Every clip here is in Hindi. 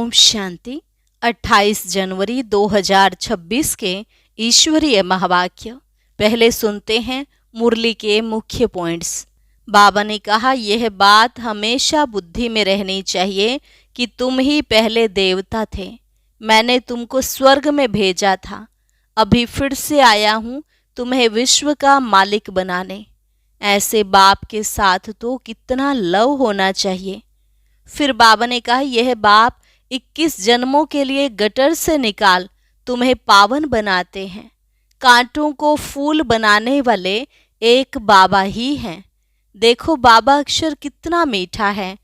ओम शांति। 28 जनवरी 2026 के ईश्वरीय महावाक्य। पहले सुनते हैं मुरली के मुख्य पॉइंट्स। बाबा ने कहा, यह बात हमेशा बुद्धि में रहनी चाहिए कि तुम ही पहले देवता थे। मैंने तुमको स्वर्ग में भेजा था, अभी फिर से आया हूँ तुम्हें विश्व का मालिक बनाने। ऐसे बाप के साथ तो कितना लव होना चाहिए। फिर बाबा ने कहा, यह बाप 21 जन्मों के लिए गटर से निकाल तुम्हें पावन बनाते हैं। कांटों को फूल बनाने वाले एक बाबा ही हैं। देखो बाबा अक्षर कितना मीठा है,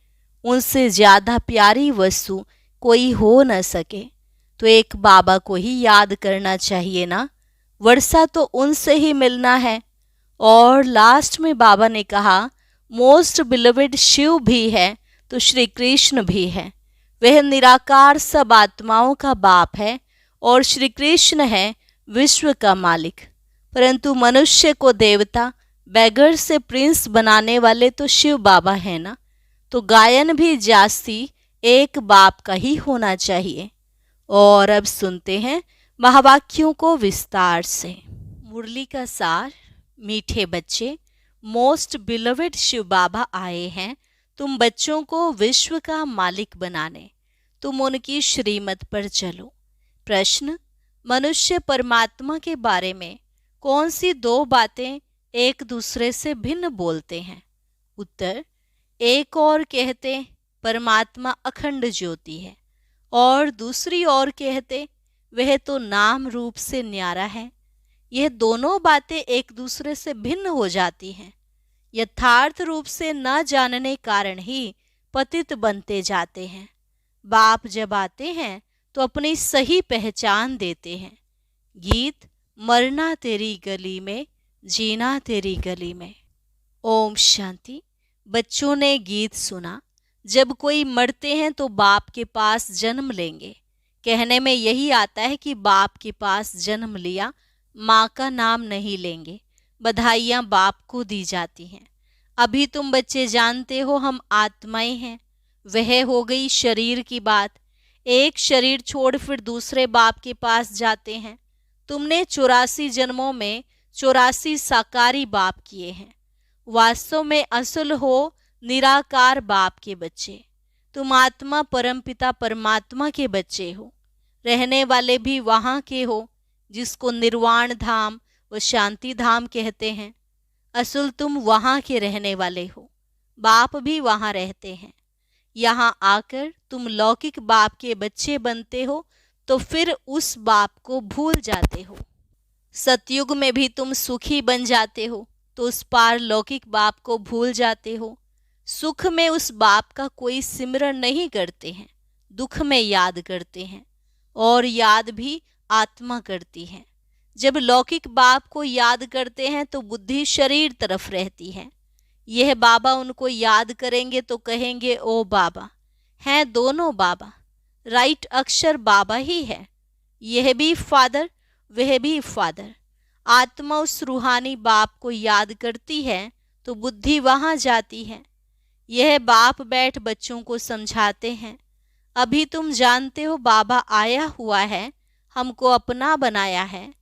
उनसे ज़्यादा प्यारी वस्तु कोई हो न सके। तो एक बाबा को ही याद करना चाहिए ना, वर्षा तो उनसे ही मिलना है। और लास्ट में बाबा ने कहा, मोस्ट बिलवेड शिव भी है तो श्री कृष्ण भी है। वह निराकार सब आत्माओं का बाप है और श्री कृष्ण है विश्व का मालिक। परंतु मनुष्य को देवता, बैगर से प्रिंस बनाने वाले तो शिव बाबा है ना। तो गायन भी जास्ती एक बाप का ही होना चाहिए। और अब सुनते हैं महावाक्यों को विस्तार से। मुरली का सार। मीठे बच्चे, मोस्ट बिलवेड शिव बाबा आए हैं तुम बच्चों को विश्व का मालिक बनाने। तुम उनकी श्रीमत पर चलो। प्रश्न, मनुष्य परमात्मा के बारे में कौन सी दो बातें एक दूसरे से भिन्न बोलते हैं? उत्तर, एक और कहते परमात्मा अखंड ज्योति है और दूसरी ओर कहते वह तो नाम रूप से न्यारा है। यह दोनों बातें एक दूसरे से भिन्न हो जाती हैं। यथार्थ रूप से न जानने कारण ही पतित बनते जाते हैं। बाप जब आते हैं तो अपनी सही पहचान देते हैं। गीत, मरना तेरी गली में, जीना तेरी गली में। ओम शांति। बच्चों ने गीत सुना, जब कोई मरते हैं तो बाप के पास जन्म लेंगे। कहने में यही आता है कि बाप के पास जन्म लिया, माँ का नाम नहीं लेंगे। बधाइयाँ बाप को दी जाती हैं। अभी तुम बच्चे जानते हो हम आत्माएं हैं। वह हो गई शरीर की बात। एक शरीर छोड़ फिर दूसरे बाप के पास जाते हैं। तुमने 84 जन्मों में 84 साकारी बाप किए हैं। वास्तव में असल हो निराकार बाप के बच्चे। तुम आत्मा परमपिता परमात्मा के बच्चे हो। रहने वाले भी वहाँ के हो जिसको निर्वाण धाम व शांति धाम कहते हैं। असल तुम वहाँ के रहने वाले हो, बाप भी वहाँ रहते हैं। यहाँ आकर तुम लौकिक बाप के बच्चे बनते हो तो फिर उस बाप को भूल जाते हो। सतयुग में भी तुम सुखी बन जाते हो तो उस पार लौकिक बाप को भूल जाते हो। सुख में उस बाप का कोई सिमरन नहीं करते हैं, दुख में याद करते हैं और याद भी आत्मा करती है। जब लौकिक बाप को याद करते हैं तो बुद्धि शरीर तरफ रहती है। यह बाबा उनको याद करेंगे तो कहेंगे, ओ बाबा। हैं दोनों बाबा, राइट अक्षर बाबा ही है। यह भी फादर, वह भी फादर। आत्मा उस रूहानी बाप को याद करती है तो बुद्धि वहाँ जाती है। यह बाप बैठ बच्चों को समझाते हैं। अभी तुम जानते हो बाबा आया हुआ है, हमको अपना बनाया है।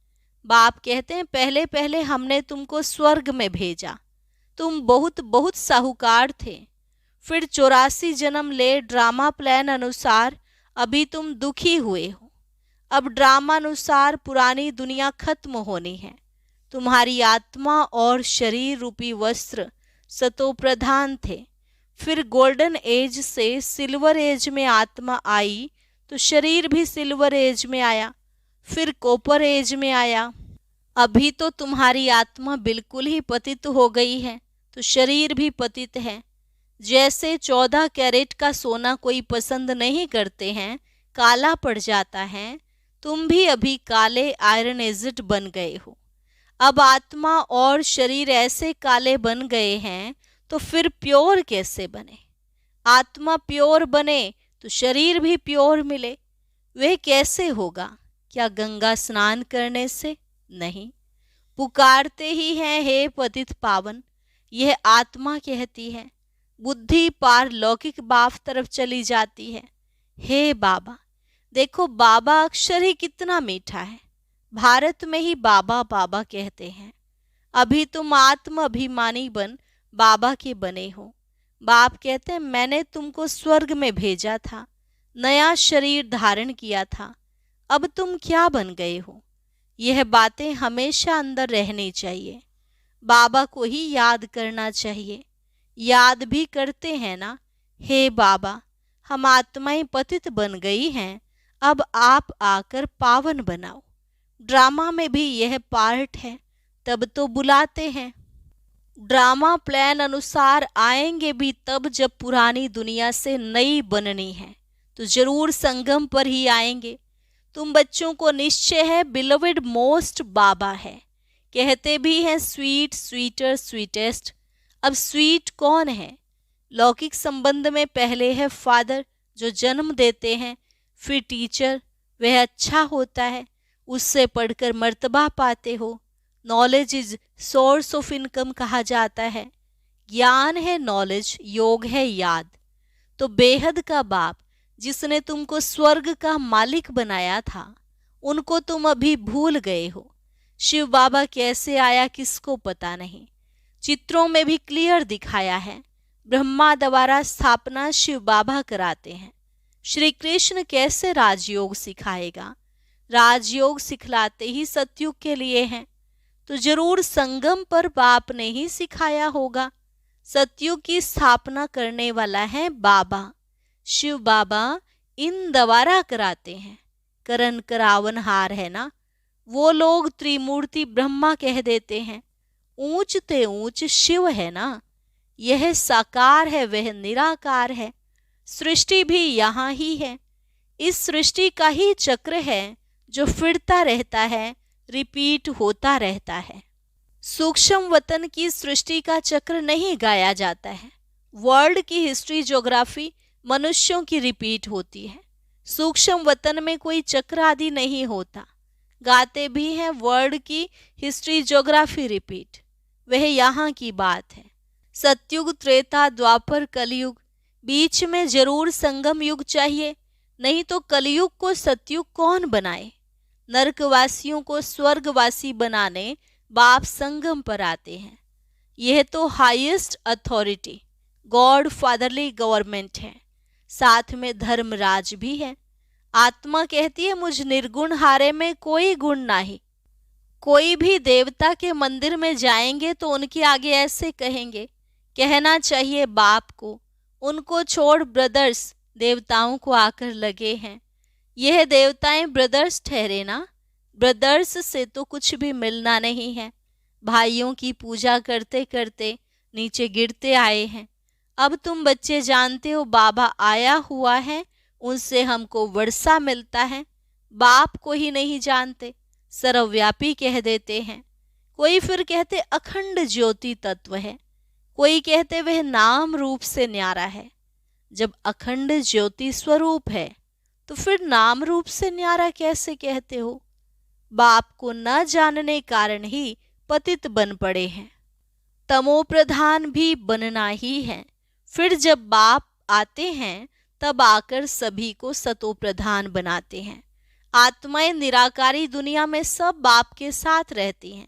बाप कहते हैं, पहले पहले हमने तुमको स्वर्ग में भेजा, तुम बहुत बहुत साहूकार थे। फिर 84 जन्म ले ड्रामा प्लान अनुसार अभी तुम दुखी हुए हो। अब ड्रामा अनुसार पुरानी दुनिया खत्म होनी है। तुम्हारी आत्मा और शरीर रूपी वस्त्र सतो प्रधान थे। फिर गोल्डन एज से सिल्वर एज में आत्मा आई तो शरीर भी सिल्वर एज में आया, फिर कॉपर एज में आया। अभी तो तुम्हारी आत्मा बिल्कुल ही पतित हो गई है तो शरीर भी पतित है। जैसे 14 कैरेट का सोना कोई पसंद नहीं करते हैं, काला पड़ जाता है, तुम भी अभी काले आयरन एजिड बन गए हो। अब आत्मा और शरीर ऐसे काले बन गए हैं तो फिर प्योर कैसे बने? आत्मा प्योर बने तो शरीर भी प्योर मिले। वह कैसे होगा? क्या गंगा स्नान करने से? नहीं। पुकारते ही हैं, हे पतित पावन। यह आत्मा कहती है। बुद्धि पार लौकिक बाप तरफ चली जाती है। हे बाबा, देखो बाबा अक्षर ही कितना मीठा है। भारत में ही बाबा बाबा कहते हैं। अभी तुम आत्म अभिमानी बन बाबा के बने हो। बाप कहते हैं मैंने तुमको स्वर्ग में भेजा था, नया शरीर धारण किया था, अब तुम क्या बन गए हो। यह बातें हमेशा अंदर रहनी चाहिए। बाबा को ही याद करना चाहिए। याद भी करते हैं ना, हे बाबा, हम आत्माएं पतित बन गई हैं, अब आप आकर पावन बनाओ। ड्रामा में भी यह पार्ट है, तब तो बुलाते हैं। ड्रामा प्लान अनुसार आएंगे भी तब जब पुरानी दुनिया से नई बननी है, तो जरूर संगम पर ही आएंगे। तुम बच्चों को निश्चय है बिलोवेड मोस्ट बाबा है। कहते भी हैं स्वीट स्वीटर स्वीटेस्ट। अब स्वीट कौन है? लौकिक संबंध में पहले है फादर जो जन्म देते हैं, फिर टीचर, वह अच्छा होता है, उससे पढ़कर मर्तबा पाते हो। Knowledge is source of income कहा जाता है। ज्ञान है नॉलेज, योग है याद। तो बेहद का बाप जिसने तुमको स्वर्ग का मालिक बनाया था, उनको तुम अभी भूल गए हो। शिव बाबा कैसे आया किसको पता नहीं। चित्रों में भी क्लियर दिखाया है। ब्रह्मा द्वारा स्थापना शिव बाबा कराते हैं। श्री कृष्ण कैसे राजयोग सिखाएगा? राजयोग सिखलाते ही सतयुग के लिए हैं, तो जरूर संगम पर बाप ने ही सिखाया होगा। सतयुग की स्थापना करने वाला है बाबा। शिव बाबा इन द्वारा कराते हैं। करण करावनहार है ना, वो लोग त्रिमूर्ति ब्रह्मा कह देते हैं। ऊंच ते ऊंच शिव है ना, यह साकार है वह निराकार है। सृष्टि भी यहाँ ही है। इस सृष्टि का ही चक्र है जो फिरता रहता है, रिपीट होता रहता है। सूक्ष्म वतन की सृष्टि का चक्र नहीं गाया जाता है। वर्ल्ड की हिस्ट्री ज्योग्राफी मनुष्यों की रिपीट होती है। सूक्ष्म वतन में कोई चक्र आदि नहीं होता। गाते भी हैं वर्ल्ड की हिस्ट्री ज्योग्राफी रिपीट, वह यहाँ की बात है। सतयुग, त्रेता, द्वापर, कलयुग, बीच में जरूर संगम युग चाहिए, नहीं तो कलयुग को सतयुग कौन बनाए। नरकवासियों को स्वर्गवासी बनाने बाप संगम पर आते हैं। यह तो highest authority God fatherly government है, साथ में धर्मराज भी है। आत्मा कहती है मुझ निर्गुण हारे में कोई गुण नहीं। कोई भी देवता के मंदिर में जाएंगे तो उनके आगे ऐसे कहेंगे, कहना चाहिए बाप को, उनको छोड़ ब्रदर्स देवताओं को आकर लगे हैं। यह देवताएं ब्रदर्स ठहरे ना, ब्रदर्स से तो कुछ भी मिलना नहीं है। भाइयों की पूजा करते करते नीचे गिरते आए हैं। अब तुम बच्चे जानते हो बाबा आया हुआ है, उनसे हमको वर्षा मिलता है। बाप को ही नहीं जानते, सर्वव्यापी कह देते हैं। कोई फिर कहते अखंड ज्योति तत्व है, कोई कहते वह नाम रूप से न्यारा है। जब अखंड ज्योति स्वरूप है तो फिर नाम रूप से न्यारा कैसे कहते हो? बाप को न जानने कारण ही पतित बन पड़े हैं। तमो प्रधान भी बनना ही है। फिर जब बाप आते हैं तब आकर सभी को सतो प्रधान बनाते हैं। आत्माएं निराकारी दुनिया में सब बाप के साथ रहती हैं,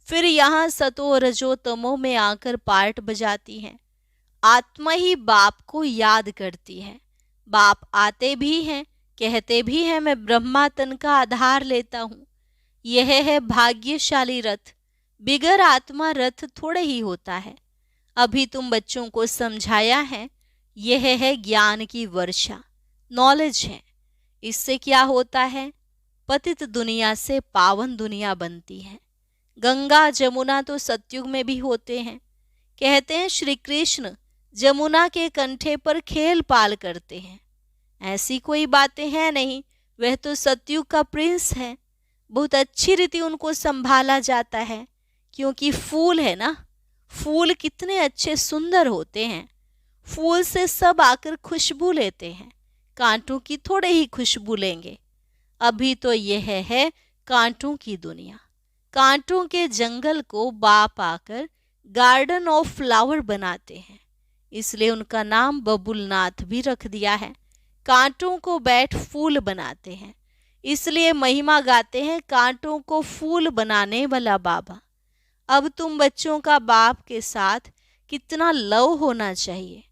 फिर यहाँ सतो रजो तमो में आकर पार्ट बजाती हैं। आत्मा ही बाप को याद करती है। बाप आते भी हैं, कहते भी हैं मैं ब्रह्मा तन का आधार लेता हूँ। यह है भाग्यशाली रथ। बिगर आत्मा रथ थोड़े ही होता है। अभी तुम बच्चों को समझाया है, यह है ज्ञान की वर्षा, नॉलेज है। इससे क्या होता है? पतित दुनिया से पावन दुनिया बनती है। गंगा जमुना तो सतयुग में भी होते हैं। कहते हैं श्री कृष्ण जमुना के कंठे पर खेल पाल करते हैं। ऐसी कोई बातें हैं नहीं, वह तो सतयुग का प्रिंस है। बहुत अच्छी रीति उनको संभाला जाता है, क्योंकि फूल है ना, फूल कितने अच्छे सुंदर होते हैं। फूल से सब आकर खुशबू लेते हैं, कांटों की थोड़े ही खुशबू लेंगे। अभी तो यह है कांटों की दुनिया। कांटों के जंगल को बाप आकर गार्डन ऑफ फ्लावर बनाते हैं, इसलिए उनका नाम बबुलनाथ भी रख दिया है। कांटों को बैठ फूल बनाते हैं। इसलिए महिमा गाते हैं कांटों को फूल बनाने वाला बाबा। अब तुम बच्चों का बाप के साथ कितना लव होना चाहिए।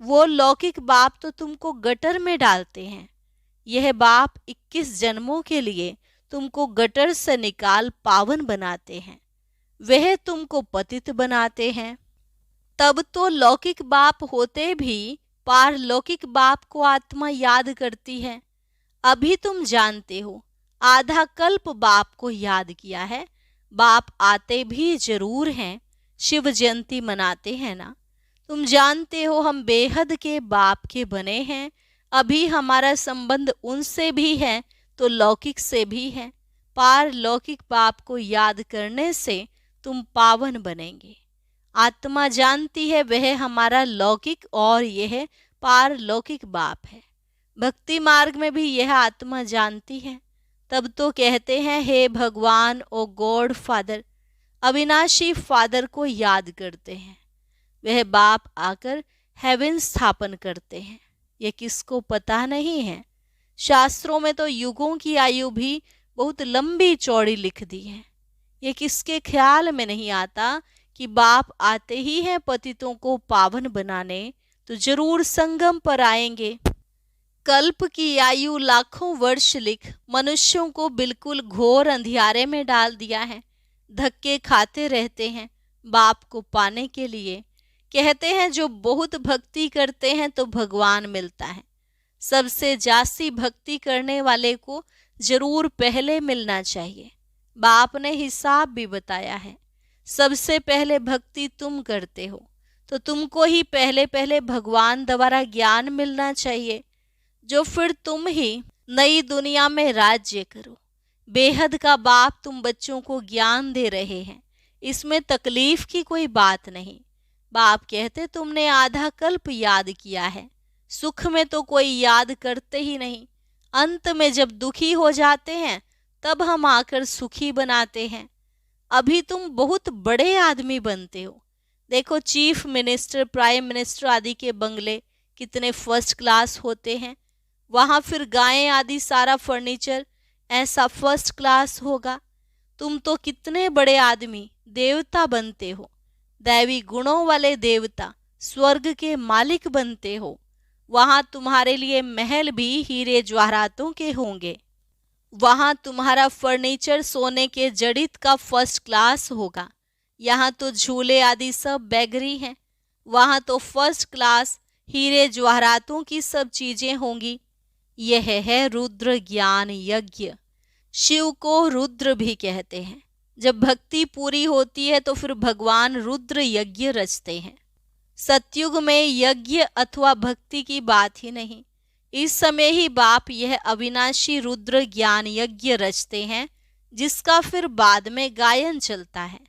वो लौकिक बाप तो तुमको गटर में डालते हैं। यह बाप 21 जन्मों के लिए तुमको गटर से निकाल पावन बनाते हैं। वह तुमको पतित बनाते हैं। तब तो लौकिक बाप होते भी पारलौकिक बाप को आत्मा याद करती है। अभी तुम जानते हो, आधा कल्प बाप को याद किया है। बाप आते भी जरूर हैं। शिव जयंती मनाते हैं ना। तुम जानते हो हम बेहद के बाप के बने हैं। अभी हमारा संबंध उनसे भी है तो लौकिक से भी है। पारलौकिक बाप को याद करने से तुम पावन बनेंगे। आत्मा जानती है वह हमारा लौकिक और यह पारलौकिक बाप है। भक्ति मार्ग में भी यह आत्मा जानती है। तब तो कहते हैं हे भगवान ओ गॉड फादर। अविनाशी फादर को याद करते हैं। वह बाप आकर हेवन स्थापन करते हैं। यह किसको पता नहीं है। शास्त्रों में तो युगों की आयु भी बहुत लंबी चौड़ी लिख दी है। ये किसके ख्याल में नहीं आता कि बाप आते ही हैं पतितों को पावन बनाने, तो जरूर संगम पर आएंगे। कल्प की आयु लाखों वर्ष लिख मनुष्यों को बिल्कुल घोर अंधियारे में डाल दिया है। धक्के खाते रहते हैं बाप को पाने के लिए। कहते हैं जो बहुत भक्ति करते हैं तो भगवान मिलता है। सबसे जास्ती भक्ति करने वाले को जरूर पहले मिलना चाहिए। बाप ने हिसाब भी बताया है। सबसे पहले भक्ति तुम करते हो तो तुमको ही पहले पहले भगवान द्वारा ज्ञान मिलना चाहिए, जो फिर तुम ही नई दुनिया में राज्य करो। बेहद का बाप तुम बच्चों को ज्ञान दे रहे हैं, इसमें तकलीफ की कोई बात नहीं। बाप कहते तुमने आधा कल्प याद किया है। सुख में तो कोई याद करते ही नहीं। अंत में जब दुखी हो जाते हैं तब हम आकर सुखी बनाते हैं। अभी तुम बहुत बड़े आदमी बनते हो। देखो चीफ मिनिस्टर, प्राइम मिनिस्टर आदि के बंगले कितने फर्स्ट क्लास होते हैं। वहाँ फिर गायें आदि सारा फर्नीचर ऐसा फर्स्ट क्लास होगा। तुम तो कितने बड़े आदमी, देवता बनते हो। दैवी गुणों वाले देवता, स्वर्ग के मालिक बनते हो। वहाँ तुम्हारे लिए महल भी हीरे जवाहरातों के होंगे। वहाँ तुम्हारा फर्नीचर सोने के जड़ित का फर्स्ट क्लास होगा। यहाँ तो झूले आदि सब बैगरी हैं। वहाँ तो फर्स्ट क्लास हीरे जवाहरातों की सब चीजें होंगी। यह है रुद्र ज्ञान यज्ञ। शिव को रुद्र भी कहते हैं। जब भक्ति पूरी होती है तो फिर भगवान रुद्र यज्ञ रचते हैं। सतयुग में यज्ञ अथवा भक्ति की बात ही नहीं। इस समय ही बाप यह अविनाशी रुद्र ज्ञान यज्ञ रचते हैं, जिसका फिर बाद में गायन चलता है।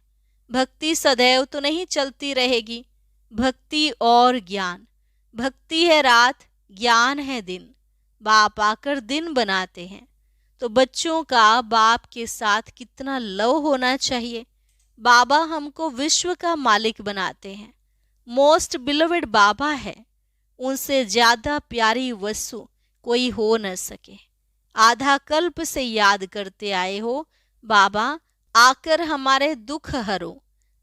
भक्ति सदैव तो नहीं चलती रहेगी। भक्ति और ज्ञान, भक्ति है रात, ज्ञान है दिन। बाप आकर दिन बनाते हैं। तो बच्चों का बाप के साथ कितना लव होना चाहिए। बाबा हमको विश्व का मालिक बनाते हैं। मोस्ट बिलोवेड बाबा है। उनसे ज्यादा प्यारी वस्तु कोई हो न सके। आधा कल्प से याद करते आए हो बाबा, आकर हमारे दुख हरो।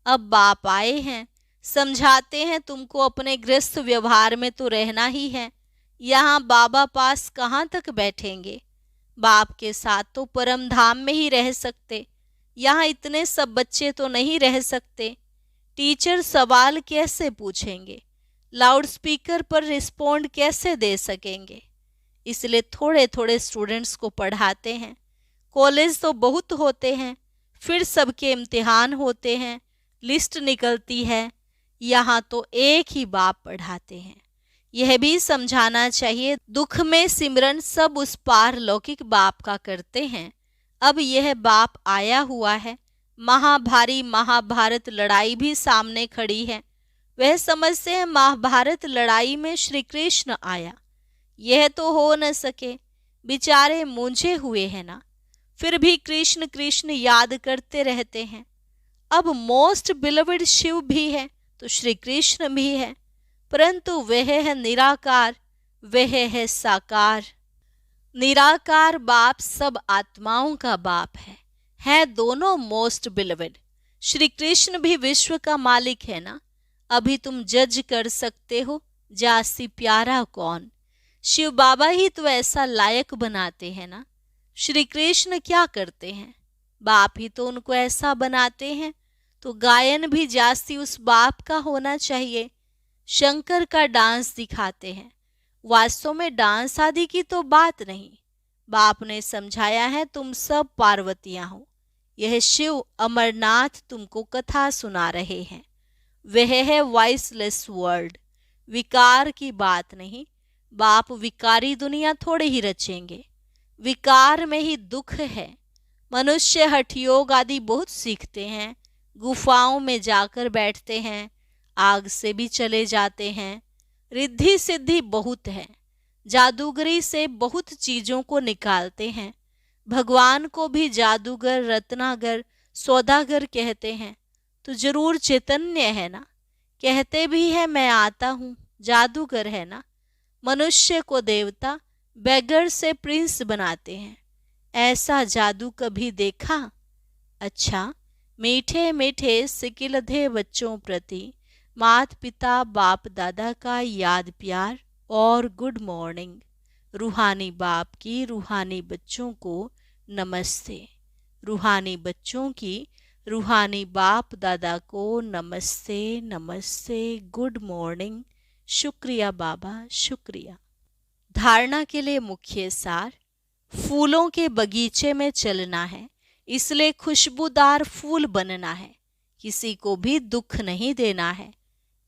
अब बाप आए हैं, समझाते हैं तुमको अपने गृहस्थ व्यवहार में तो रहना ही है। यहाँ बाबा पास कहाँ तक बैठेंगे। बाप के साथ तो परम धाम में ही रह सकते। यहाँ इतने सब बच्चे तो नहीं रह सकते। टीचर सवाल कैसे पूछेंगे, लाउड स्पीकर पर रिस्पोंड कैसे दे सकेंगे। इसलिए थोड़े थोड़े स्टूडेंट्स को पढ़ाते हैं। कॉलेज तो बहुत होते हैं, फिर सबके इम्तिहान होते हैं, लिस्ट निकलती है। यहाँ तो एक ही बाप पढ़ाते हैं। यह भी समझाना चाहिए दुख में सिमरन सब उस पार लौकिक बाप का करते हैं। अब यह बाप आया हुआ है। महाभारी महाभारत लड़ाई भी सामने खड़ी है। वह समझते हैं महाभारत लड़ाई में श्री कृष्ण आया। यह तो हो न सके, बेचारे मूंझे हुए हैं ना। फिर भी कृष्ण कृष्ण याद करते रहते हैं। अब मोस्ट बिलोवेड शिव भी है तो श्री कृष्ण भी है, परंतु वह है निराकार। वह है साकार। निराकार बाप सब आत्माओं का बाप है दोनों मोस्ट बिलवेड। श्री कृष्ण भी विश्व का मालिक है ना। अभी तुम जज कर सकते हो जासी प्यारा कौन। शिव बाबा ही तो ऐसा लायक बनाते हैं ना। श्री कृष्ण क्या करते हैं, बाप ही तो उनको ऐसा बनाते हैं। तो गायन भी जासी उस बाप का होना चाहिए। शंकर का डांस दिखाते हैं, वास्तव में डांस आदि की तो बात नहीं। बाप ने समझाया है तुम सब पार्वतियां हो। यह शिव अमरनाथ तुमको कथा सुना रहे हैं। वह है वॉइसलेस वर्ल्ड, विकार की बात नहीं। बाप विकारी दुनिया थोड़े ही रचेंगे, विकार में ही दुख है। मनुष्य हठ योग आदि बहुत सीखते हैं, गुफाओं में जाकर बैठते हैं, आग से भी चले जाते हैं। रिद्धि सिद्धि बहुत है, जादूगरी से बहुत चीजों को निकालते हैं। भगवान को भी जादूगर, रत्नागर, सौदागर कहते हैं। तो जरूर चैतन्य है ना। कहते भी है मैं आता हूँ, जादूगर है ना। मनुष्य को देवता, बेगर से प्रिंस बनाते हैं। ऐसा जादू कभी देखा? अच्छा, मीठे मीठे सिकिलधे बच्चों प्रति माता पिता बाप दादा का याद प्यार और गुड मॉर्निंग। रूहानी बाप की रूहानी बच्चों को नमस्ते। रूहानी बच्चों की रूहानी बाप दादा को नमस्ते नमस्ते, गुड मॉर्निंग। शुक्रिया बाबा, शुक्रिया। धारणा के लिए मुख्य सार। फूलों के बगीचे में चलना है, इसलिए खुशबूदार फूल बनना है। किसी को भी दुख नहीं देना है।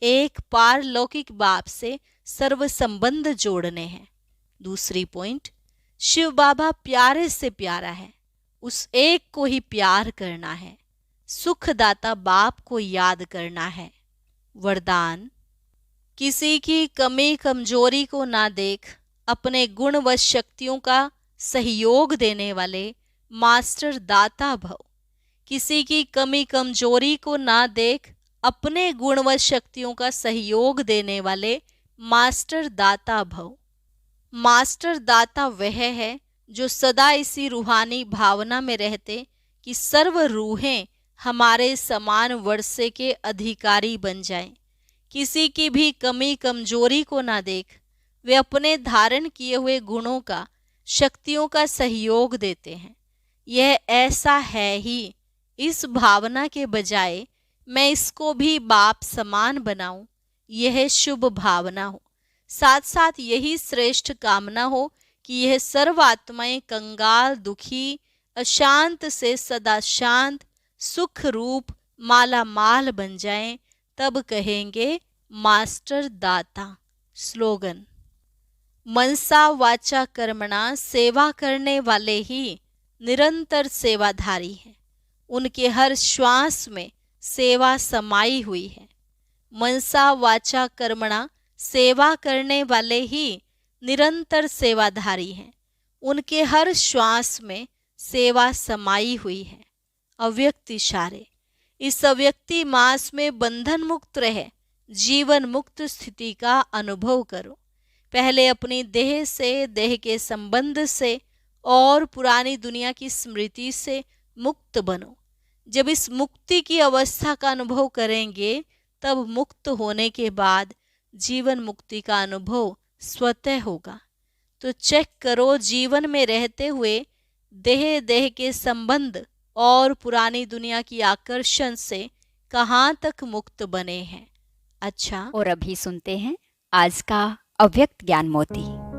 एक पारलौकिक बाप से सर्व संबंध जोड़ने हैं। दूसरी पॉइंट, शिव बाबा प्यारे से प्यारा है, उस एक को ही प्यार करना है। सुखदाता बाप को याद करना है। वरदान, किसी की कमी कमजोरी को ना देख अपने गुण व शक्तियों का सहयोग देने वाले मास्टर दाता भव। किसी की कमी कमजोरी को ना देख अपने गुण व शक्तियों का सहयोग देने वाले मास्टर दाता भव। मास्टर दाता वह है जो सदा इसी रूहानी भावना में रहते कि सर्व रूहें हमारे समान वर्षे के अधिकारी बन जाएं। किसी की भी कमी कमजोरी को ना देख वे अपने धारण किए हुए गुणों का, शक्तियों का सहयोग देते हैं। यह ऐसा है ही। इस भावना के बजाय मैं इसको भी बाप समान बनाऊं, यह शुभ भावना हो। साथ साथ यही श्रेष्ठ कामना हो कि यह सर्व आत्माएं कंगाल, दुखी, अशांत से सदा शांत, सुख रूप माला माल बन जाएं। तब कहेंगे मास्टर दाता। स्लोगन, मनसा वाचा कर्मणा सेवा करने वाले ही निरंतर सेवाधारी हैं। उनके हर श्वास में सेवा समाई हुई है। मनसा वाचा कर्मणा सेवा करने वाले ही निरंतर सेवाधारी हैं। उनके हर श्वास में सेवा समाई हुई है। अव्यक्त इशारे, इस अव्यक्ति मास में बंधन मुक्त रहे, जीवन मुक्त स्थिति का अनुभव करो। पहले अपनी देह से, देह के संबंध से और पुरानी दुनिया की स्मृति से मुक्त बनो। जब इस मुक्ति की अवस्था का अनुभव करेंगे तब मुक्त होने के बाद जीवन मुक्ति का अनुभव स्वतः होगा। तो चेक करो जीवन में रहते हुए देह देह के संबंध और पुरानी दुनिया की आकर्षण से कहाँ तक मुक्त बने हैं। अच्छा, और अभी सुनते हैं आज का अव्यक्त ज्ञान मोती।